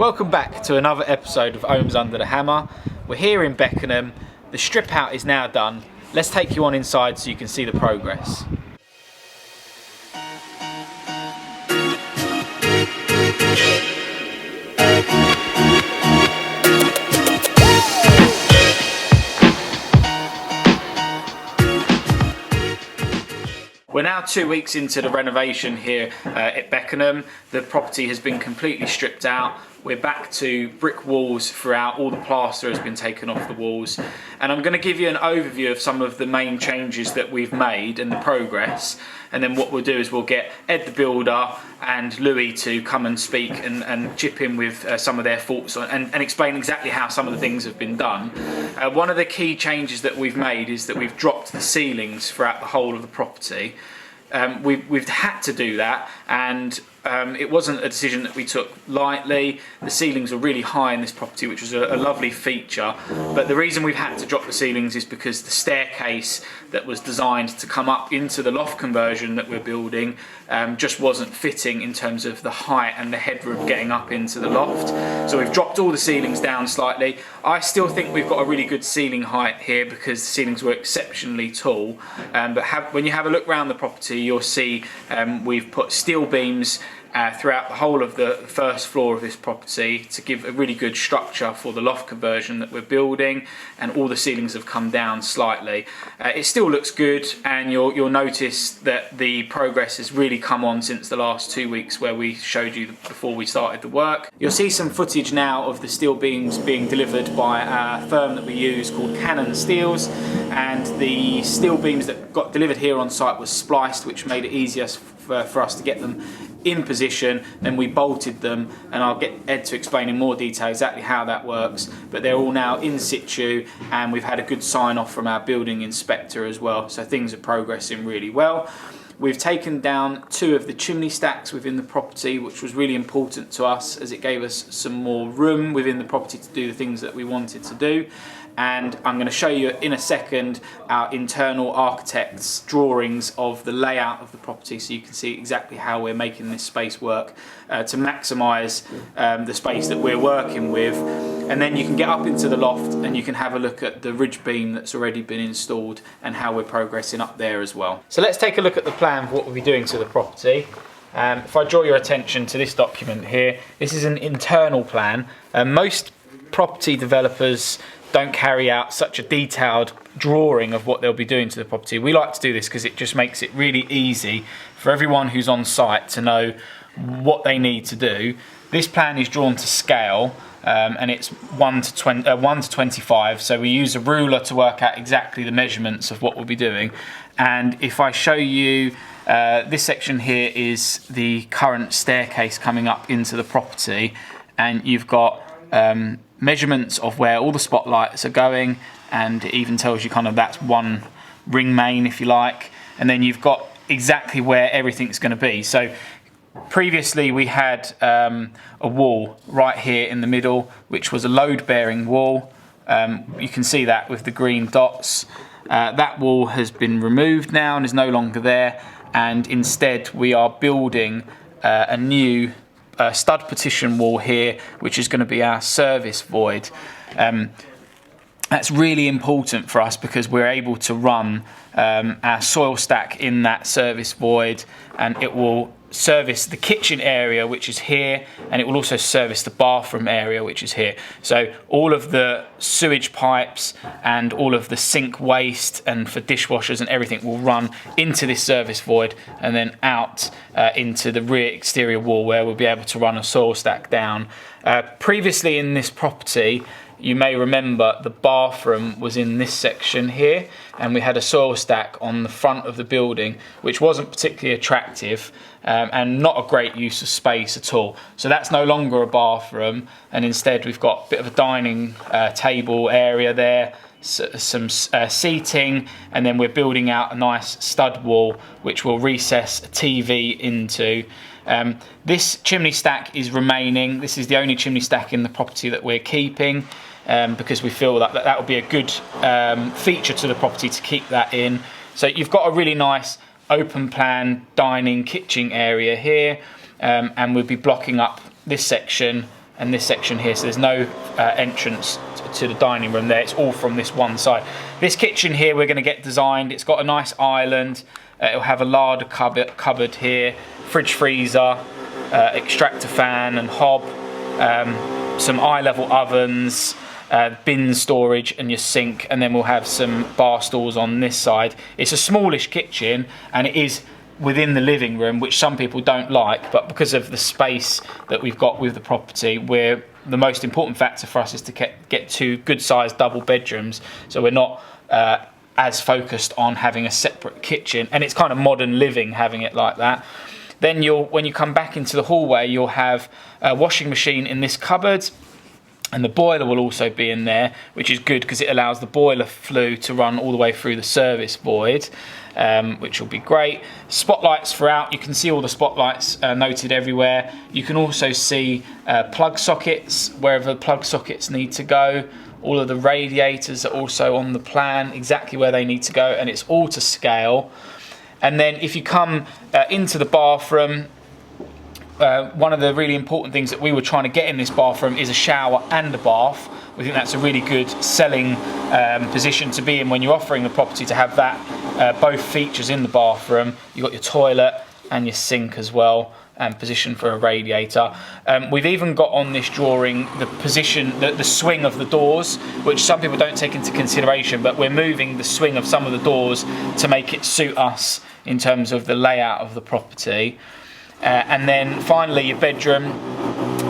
Welcome back to another episode of Ohms Under the Hammer. We're here in Beckenham. The strip out is now done. Let's take you on inside so you can see the progress. We're now 2 weeks into the renovation here at Beckenham. The property has been completely stripped out. We're back to brick walls throughout. All the plaster has been taken off the walls. And I'm going to give you an overview of some of the main changes that we've made and the progress. And then what we'll do is we'll get Ed the builder and Louis to come and speak and chip in with some of their thoughts on, and explain exactly how some of the things have been done. One of the key changes that we've made is that we've dropped the ceilings throughout the whole of the property. We've had to do that, and it wasn't a decision that we took lightly. The ceilings were really high in this property, which was a lovely feature, but the reason we've had to drop the ceilings is because the staircase that was designed to come up into the loft conversion that we're building just wasn't fitting in terms of the height and the headroom getting up into the loft. So we've dropped all the ceilings down slightly. I still think we've got a really good ceiling height here because the ceilings were exceptionally tall, but when you have a look around the property, you'll see we've put steel beams throughout the whole of the first floor of this property to give a really good structure for the loft conversion that we're building, and all the ceilings have come down slightly. It still looks good, and you'll notice that the progress has really come on since the last 2 weeks where we showed you before we started the work. You'll see some footage now of the steel beams being delivered by a firm that we use called Cannon Steels, and the steel beams that got delivered here on site was spliced, which made it easier for us to get them in position. Then we bolted them, and I'll get Ed to explain in more detail exactly how that works, but they're all now in situ, and we've had a good sign off from our building inspector as well, so things are progressing really well. We've taken down 2 of the chimney stacks within the property, which was really important to us as it gave us some more room within the property to do the things that we wanted to do. And I'm going to show you in a second our internal architect's drawings of the layout of the property, so you can see exactly how we're making this space work to maximise the space that we're working with. And then you can get up into the loft and you can have a look at the ridge beam that's already been installed and how we're progressing up there as well. So let's take a look at the plan of what we'll be doing to the property. If I draw your attention to this document here, this is an internal plan. Most property developers don't carry out such a detailed drawing of what they'll be doing to the property. We like to do this because it just makes it really easy for everyone who's on site to know what they need to do. This plan is drawn to scale, and it's 1 to 25, so we use a ruler to work out exactly the measurements of what we'll be doing. And if I show you, this section here is the current staircase coming up into the property, and you've got measurements of where all the spotlights are going, and it even tells you kind of that's one ring main, if you like, and then you've got exactly where everything's going to be. So previously we had a wall right here in the middle, which was a load-bearing wall. You can see that with the green dots. That wall has been removed now and is no longer there, and instead we are building a new stud partition wall here, which is going to be our service void. That's really important for us because we're able to run our soil stack in that service void, and it will service the kitchen area, which is here, and it will also service the bathroom area, which is here. So all of the sewage pipes and all of the sink waste and for dishwashers and everything will run into this service void and then out into the rear exterior wall, where we'll be able to run a soil stack down. Previously in this property, you may remember the bathroom was in this section here, and we had a soil stack on the front of the building, which wasn't particularly attractive and not a great use of space at all. So that's no longer a bathroom, and instead we've got a bit of a dining table area there, some seating, and then we're building out a nice stud wall which will recess a TV into. This chimney stack is remaining. This is the only chimney stack in the property that we're keeping, because we feel that will be a good feature to the property to keep that in. So you've got a really nice open plan dining kitchen area here, and we'll be blocking up this section and this section here, so there's no entrance to the dining room there. It's all from this one side. This kitchen here we're going to get designed. It's got a nice island. It'll have a larder cupboard here, fridge, freezer, extractor fan and hob, some eye-level ovens, bin storage and your sink, and then we'll have some bar stools on this side. It's a smallish kitchen and it is within the living room, which some people don't like, but because of the space that we've got with the property, the most important factor for us is to get 2 good-sized double bedrooms, so we're not as focused on having a separate kitchen, and it's kind of modern living having it like that. Then when you come back into the hallway, you'll have a washing machine in this cupboard, and the boiler will also be in there, which is good because it allows the boiler flue to run all the way through the service void, which will be great. Spotlights throughout. You can see all the spotlights noted everywhere. You can also see plug sockets, wherever the plug sockets need to go. All of the radiators are also on the plan, exactly where they need to go, and it's all to scale. And then if you come into the bathroom, one of the really important things that we were trying to get in this bathroom is a shower and a bath. We think that's a really good selling position to be in when you're offering the property, to have that both features in the bathroom. You've got your toilet and your sink as well, and position for a radiator. We've even got on this drawing the position, the swing of the doors, which some people don't take into consideration, but we're moving the swing of some of the doors to make it suit us in terms of the layout of the property. And then finally your bedroom.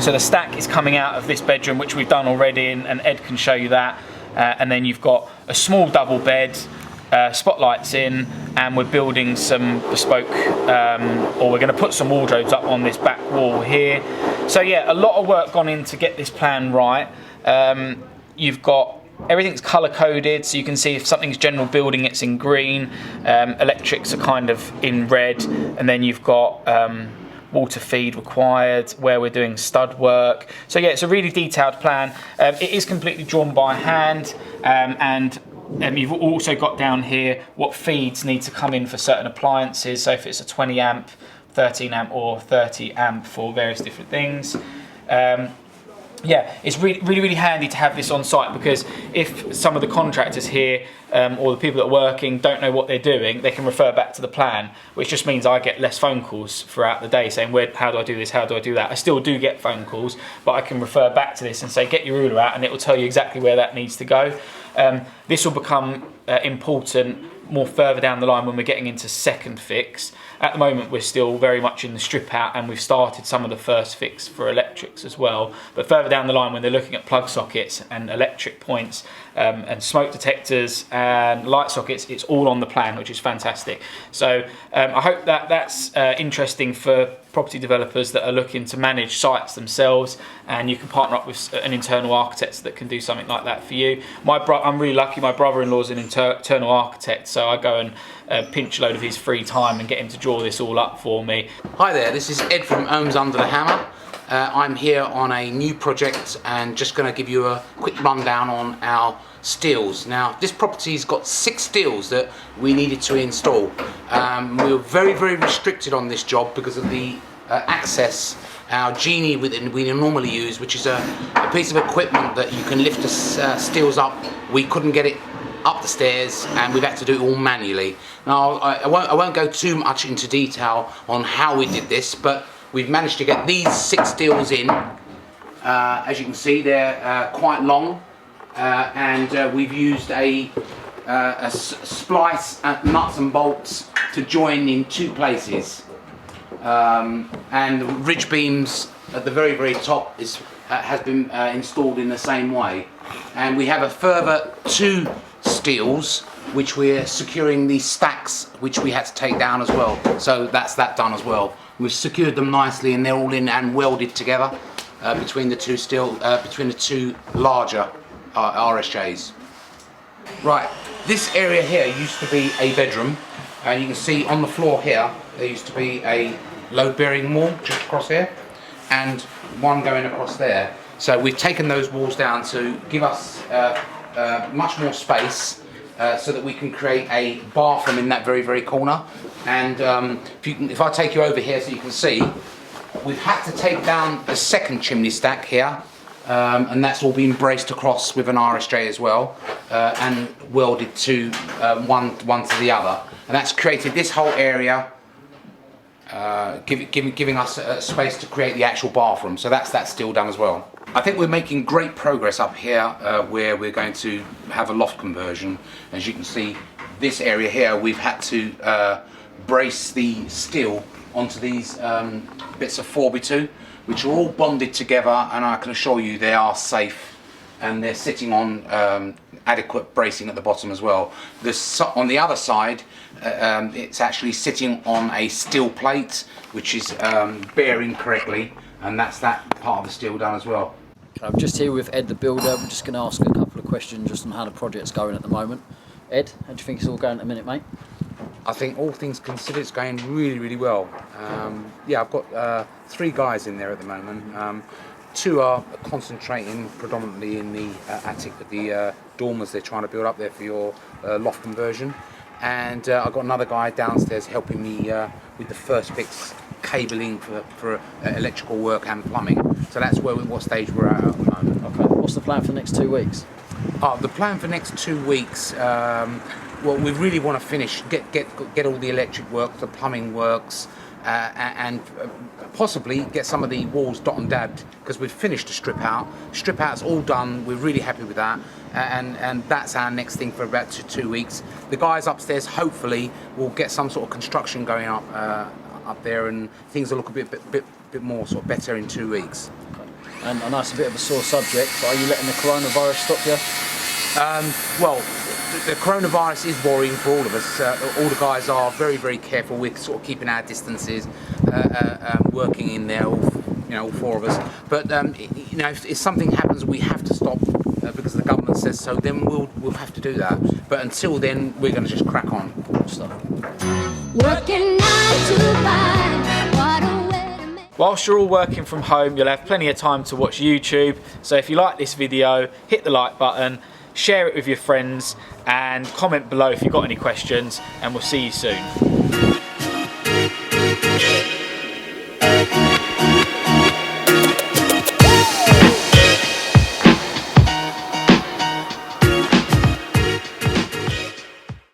So the stack is coming out of this bedroom, which we've done already, and Ed can show you that. And then you've got a small double bed, spotlights in, and we're building some bespoke, or we're going to put some wardrobes up on this back wall here. So yeah, a lot of work gone in to get this plan right. You've got everything's colour coded, so you can see if something's general building, it's in green. Electrics are kind of in red, and then you've got water feed required where we're doing stud work. So yeah, it's a really detailed plan. It is completely drawn by hand, and you've also got down here what feeds need to come in for certain appliances. So if it's a 20 amp, 13 amp or 30 amp for various different things. Yeah, it's really handy to have this on site, because if some of the contractors here or the people that are working don't know what they're doing, they can refer back to the plan, which just means I get less phone calls throughout the day saying, how do I do this, how do I do that? I still do get phone calls, but I can refer back to this and say, get your ruler out, and it will tell you exactly where that needs to go. This will become important more further down the line when we're getting into second fix. At the moment we're still very much in the strip out, and we've started some of the first fix for electrics as well, but further down the line when they're looking at plug sockets and electric points and smoke detectors and light sockets, it's all on the plan, which is fantastic. So I hope that that's interesting for property developers that are looking to manage sites themselves, and you can partner up with an internal architect that can do something like that for you. I'm really lucky, my brother-in-law is an internal architect, so I go and pinch a load of his free time and get him to draw this all up for me. Hi there, this is Ed from Ohms Under the Hammer. I'm here on a new project and just going to give you a quick rundown on our steels. Now, this property's got 6 steels that we needed to install. We were very restricted on this job because of the access. Our genie we normally use, which is a piece of equipment that you can lift the steels up. We couldn't get it up the stairs, and we've had to do it all manually. Now, I won't go too much into detail on how we did this, but we've managed to get these 6 steels in. As you can see, they're quite long, and we've used a splice nuts and bolts to join in 2 places. And the ridge beams at the very top has been installed in the same way. And we have a further 2 steels which we're securing these stacks, which we had to take down as well. So that's that done as well. We've secured them nicely, and they're all in and welded together between the 2 larger RSJs. Right, this area here used to be a bedroom, and you can see on the floor here there used to be a load-bearing wall just across here, and one going across there. So we've taken those walls down to give us much more space, so that we can create a bathroom in that very corner. And if I take you over here so you can see, We've had to take down the second chimney stack here, and that's all been braced across with an RSJ as well, and welded to one to the other, and that's created this whole area, giving us a space to create the actual bathroom. So that's still done as well. I think we're making great progress up here, where we're going to have a loft conversion. As you can see, this area here, we've had to brace the steel onto these bits of 4x2, which are all bonded together, and I can assure you they are safe, and they're sitting on adequate bracing at the bottom as well. On the other side, it's actually sitting on a steel plate, which is bearing correctly, and that's that part of the steel done as well. I'm just here with Ed the builder. We're just going to ask a couple of questions just on how the project's going at the moment. Ed, how do you think it's all going at the minute, mate? I think all things considered, it's going really, really well. Yeah, I've got 3 guys in there at the moment. 2 are concentrating predominantly in the attic with the dormers they're trying to build up there for your loft conversion. And I've got another guy downstairs helping me with the first fix cabling for electrical work and plumbing. So that's what stage we're at the moment. Okay. What's the plan for the next 2 weeks? The plan for the next 2 weeks, well, we really want to finish, get all the electric work, the plumbing works, and possibly get some of the walls dot and dabbed, because we've finished the strip out. Strip out's all done. We're really happy with that, and that's our next thing for about 2 weeks. The guys upstairs hopefully will get some sort of construction going up there, and things will look a bit more sort of better in 2 weeks. Okay. And I know it's a bit of a sore subject, but are you letting the coronavirus stop you? Well, the coronavirus is worrying for all of us. All the guys are very, very careful. We're sort of keeping our distances, working in there, all 4 of us. But if something happens, we have to stop because the government says so. Then we'll have to do that. But until then, we're going to just crack on. Stuff. Working 9 to 5. What a way to make. Whilst you're all working from home, you'll have plenty of time to watch YouTube. So if you like this video, hit the like button, share it with your friends, and comment below if you've got any questions, and we'll see you soon.